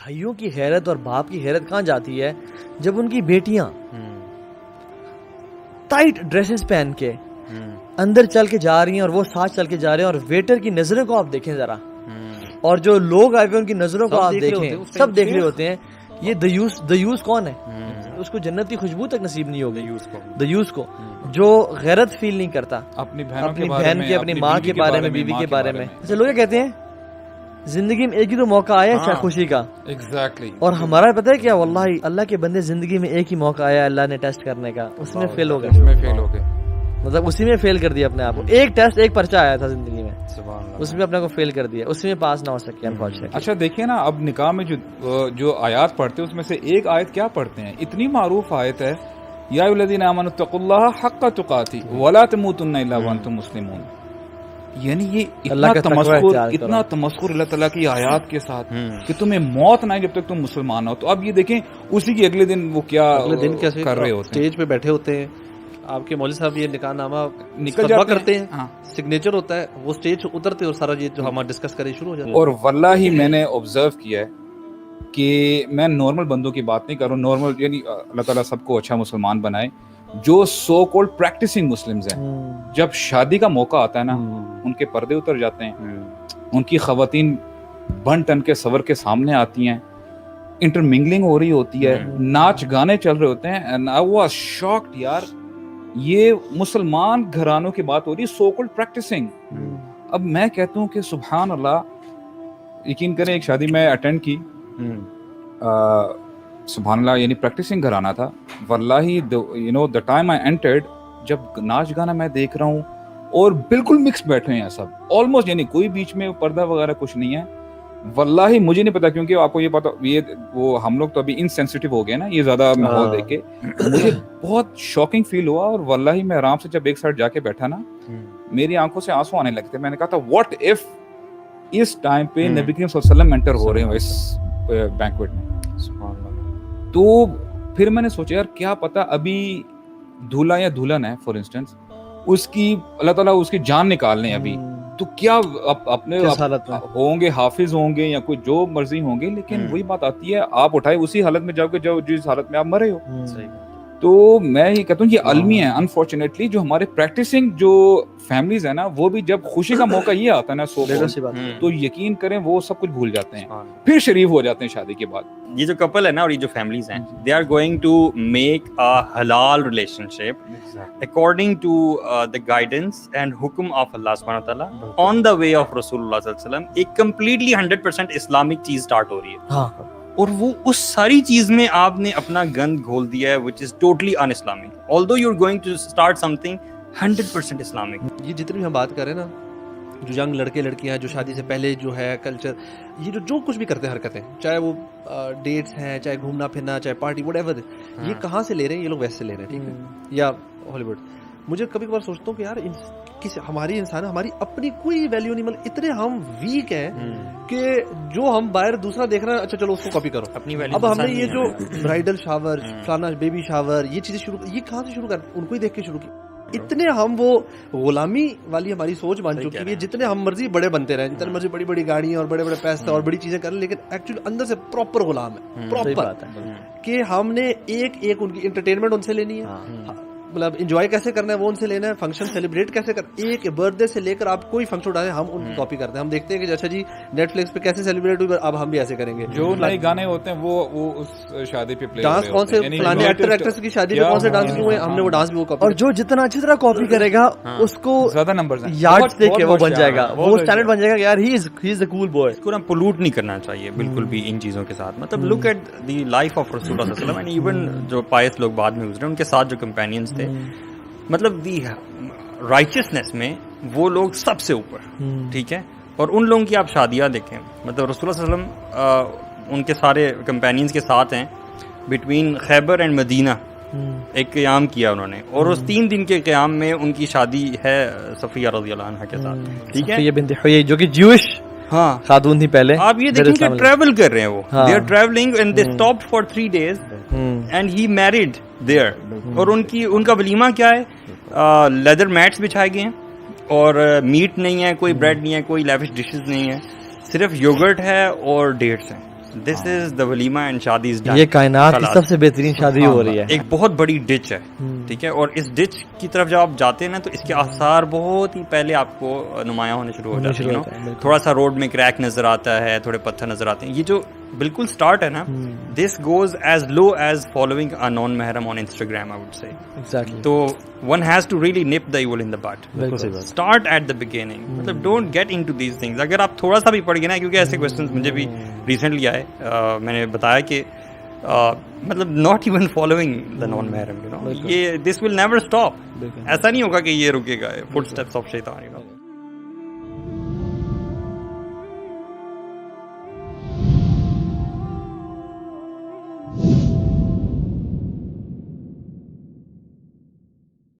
بھائیوں کی غیرت اور باپ کی غیرت کہاں جاتی ہے جب ان کی بیٹیاں ٹائٹ ڈریسز پہن کے اندر چل کے جا رہی ہیں اور وہ ساتھ چل کے جا رہے ہیں, اور ویٹر کی نظروں کو آپ دیکھیں ذرا, اور جو لوگ آئے ہوئے ان کی نظروں کو آپ دیکھیں, سب دیکھ رہے ہوتے ہیں یہ دیوس کون ہے, اس کو جنت کی خوشبو تک نصیب نہیں ہوگی دیوس کو, جو غیرت فیل نہیں کرتا اپنی بہن کے, اپنی ماں کے بارے میں, بیوی کے بارے میں. اچھا لوگ کیا کہتے ہیں زندگی میں ایک ہی تو موقع آیا ہے خوشی کا, اور ہمارا پتہ ہے کیا, واللہ اللہ کے بندے زندگی میں ایک ہی موقع آیا اللہ نے ٹیسٹ کرنے کا, اس میں فیل ہو گئے, مطلب اسی میں فیل کر دیا اپنے آپ کو. ایک ٹیسٹ, ایک پرچہ آیا تھا زندگی میں, اس میں اپنے کو فیل کر دیا, اس میں پاس نہ ہو سکے انفارچونیٹلی. اچھا دیکھیے نا, اب نکاح میں جو آیات پڑھتے ہیں اس میں سے ایک آیت کیا پڑھتے ہیں, اتنی معروف آیت ہے, یا ایھا الذین آمنوا اتقوا اللہ حق تقاتہ ولا تموتن الا وانتم مسلمون. یعنی یہ اتنا تمسخر اللہ تعالیٰ کی آیات کے ساتھ کہ تمہیں موت نہ آئے جب تک تم مسلمان ہو. تو اب یہ دیکھیں اسی کے اگلے دن وہ کیا کر رہے ہوتے ہیں, اسٹیج پہ بیٹھے ہوتے ہیں, آپ کے مولوی صاحب یہ نکاح نامہ نکل جاتا کرتے ہیں, سگنیچر ہوتا ہے, وہ اسٹیج اترتے اور سارا یہ جو ہم ڈسکس کرے شروع ہو جاتا ہے. اور واللہ میں نے آبزرو کیا ہے کہ میں نارمل بندوں کی بات نہیں کر رہا ہوں, نارمل یعنی اللہ تعالیٰ سب کو اچھا مسلمان بنائے, جو سو کولڈ پریکٹسنگ مسلمز ہیں, جب شادی کا موقع آتا ہے نا ان کے پردے اتر جاتے ہیں, ان کی خواتین بن ٹن کے صبر کے سامنے آتی ہیں, انٹرمنگلنگ ہو رہی ہوتی ہے, ناچ گانے چل رہے ہوتے ہیں. اینڈ آئی واز شاکڈ یار, یہ مسلمان گھرانوں کی بات ہو رہی ہے, سو کولڈ پریکٹسنگ. اب میں کہتا ہوں کہ سبحان اللہ, یقین کریں ایک شادی میں اٹینڈ کی, سبحان اللہ, یعنی پریکٹسنگ گھرانا تھا واللہ. You know the time I entered, جب ناچ گانا میں دیکھ رہا ہوں اور بالکل مکس بیٹھے ہیں سب آلموسٹ, یعنی کوئی بیچ میں پردہ وغیرہ کچھ نہیں ہے. واللہ مجھے نہیں پتا, کیونکہ آپ کو یہ پتا, یہ وہ ہم لوگ تو ابھی انسینسٹیو ہو گئے نا یہ زیادہ ماحول دیکھ کے, مجھے بہت شاکنگ فیل ہوا. اور واللہ میں آرام سے جب ایک سائڈ جا کے بیٹھا نا, میری آنکھوں سے آنسو آنے لگتے. میں نے کہا تھا واٹ اف اس ٹائم پہ نبی کریم صلی اللہ علیہ وسلم انٹر ہو رہے ہوں اس بینکویٹ میں. تو پھر میں نے سوچا یار کیا پتا ابھی دولہا یا دلہن ہے فار انسٹنس, اس کی اللہ تعالیٰ اس کی جان نکال لیں ابھی, تو کیا اپنے ہوں گے, حافظ ہوں گے یا کوئی جو مرضی ہوں گے, لیکن وہی بات آتی ہے آپ اٹھائے اسی حالت میں جاؤ گے جو جس حالت میں آپ مرے ہو. تو میں یہ کہتا ہوں یہ المی ہے انفارچونیٹلی, جو ہمارے پریکٹسنگ جو فیملیز ہیں نا, وہ بھی جب خوشی کا موقع یہ آتا ہے نا تو یقین کریں وہ سب کچھ بھول جاتے ہیں, پھر شریف ہو جاتے ہیں شادی کے بعد. یہ جو کپل ہے نا اور یہ جو فیملیز ہیں, they are going to make a حلال relationship according to the guidance and حکم آف اللہ سبحانہ تعالیٰ آن دا وے آف رسول اللہ صلی اللہ علیہ وسلم. ایک کمپلیٹلی 100% اسلامک چیز اسٹارٹ ہو رہی ہے, اور وہ اس ساری چیز میں آپ نے اپنا گند گھول دیا ہے which is totally un-Islamic. Although you're going to start something 100% Islamic. یہ جتنی بھی ہم بات کریں نا, جو ینگ لڑکے لڑکیاں ہیں جو شادی سے پہلے جو ہے کلچر, یہ جو کچھ بھی کرتے ہیں حرکتیں, چاہے وہ ڈیٹس ہیں, چاہے گھومنا پھرنا, چاہے پارٹی وٹ ایور, یہ کہاں سے لے رہے ہیں یہ لوگ ویسے لے رہے ہیں, ٹھیک ہے, یا ہالی ووڈ. مجھے کبھی کبھار سوچتا ہوں کہ یار ہماری انسان ہماری اپنی کوئی ویلیو نہیں, مطلب اتنے ہم ویک ہیں کہ جو ہم باہر دوسرا دیکھ رہے ہیں, اچھا چلو اس کو کاپی کرو اپنی ویلیو. اب ہم نے یہ جو برائڈل شاور, فلانا بیبی شاور, یہ چیزیں شروع, یہ کہاں سے شروع کر, ان کو ہی دیکھ کے شروع کی. اتنے ہم وہ غلامی والی ہماری سوچ بن چکی ہے, جتنے ہم مرضی بڑے بنتے رہے, جتنے مرضی بڑی بڑی گاڑیاں اور بڑے بڑے پیسے اور بڑی چیزیں کریں, لیکن ایکچولی اندر سے پراپر غلام ہے, پراپر, کہ ہم نے ایک ان کی انٹرٹینمنٹ ان سے لینی ہے, مطلب انجوائے کیسے کرنا ہے وہ ان سے لینا ہے, فنکشن سیلیبریٹ کیسے کرنا, ایک برتھ ڈے سے لے کر آپ کوئی فنکشن اٹھائیں ہم ان کی کاپی کرتے ہیں. ہم دیکھتے ہیں کہ اچھا جی نیٹ فلکس پہ کیسے سیلیبریٹ ہوئی, اب ہم بھی ایسے کریں گے. جو نئے گانے ہوتے ہیں وہ اس شادی پہ پلے ڈانس کون سے فلانے ایکٹر ایکٹریس کی شادی پہ کون سے ڈانس ہوئے, ہم نے وہ ڈانس بھی وہ کاپی. اور جو جتنا اچھی طرح کاپی کرے گا اس کو زیادہ نمبرز ہیں, یارڈ دیکھ کے وہ بن جائے گا, وہ اسٹینڈرڈ بن جائے گا, یار ہی از اے کول بوائے. اس کو نا پولوٹ نہیں کرنا چاہیے بالکل بھی ان چیزوں کے ساتھ. مطلب look at the life of رسول اللہ صلی اللہ علیہ وسلم, ایون جو پائس لوگ بعد میں گزرے ان کے ساتھ جو کمپینینز تھے, مطلب دی رائچسنس میں وہ لوگ سب سے اوپر, ٹھیک ہے. اور ان لوگوں کی آپ شادیاں دیکھیں, مطلب رسول اللہ صلی اللہ علیہ وسلم ان کے سارے کمپینینز کے ساتھ ہیں, بٹوین خیبر اینڈ مدینہ ایک قیام کیا انہوں نے, اور اس 3 دن کے قیام میں ان کی شادی ہے صفیہ رضی اللہ عنہا کے ساتھ, ٹھیک ہے, صفیہ بنت حیی جو کہ جوش خاتون تھی پہلے. آپ یہ دیکھیں کہ ٹریول کر رہے ہیں, وہ they are travelling and they stopped for 3 days and he married there. اور ان کا ولیمہ کیا ہے, لیدر میٹس بچھائے گئے ہیں, اور میٹ نہیں ہے, کوئی بریڈ نہیں ہے, کوئی لیوش ڈشز نہیں ہے, صرف یوگرٹ ہے اور ڈیٹس ہیں. دس از دا ولیمہ اینڈ شادیز ڈن. یہ کائنات کی سب سے بہترین شادی ہو رہی ہے. ایک بہت بڑی ڈچ ہے, ٹھیک ہے, اور اس ڈچ کی طرف جب آپ جاتے ہیں نا تو اس کے آثار بہت ہی پہلے آپ کو نمایاں ہونے شروع ہو جاتے ہیں. تھوڑا سا روڈ میں کریک نظر آتا ہے, تھوڑے پتھر نظر آتے ہیں. یہ جو بالکل اسٹارٹ ہے نا, this goes as low as following a non محرم on Instagram, I would say. تو one has to really nip the evil in the bud. Start at the beginning. مطلب don't get into these things. اگر آپ تھوڑا سا بھی پڑھ گئے نا, کیونکہ ایسے questions مجھے بھی ریسنٹلی آئے, میں نے بتایا کہ مطلب not even following the non Muharram, you know, یہ this will never stop. ایسا نہیں ہوگا کہ یہ رکے گا, footsteps of shaitan, you know.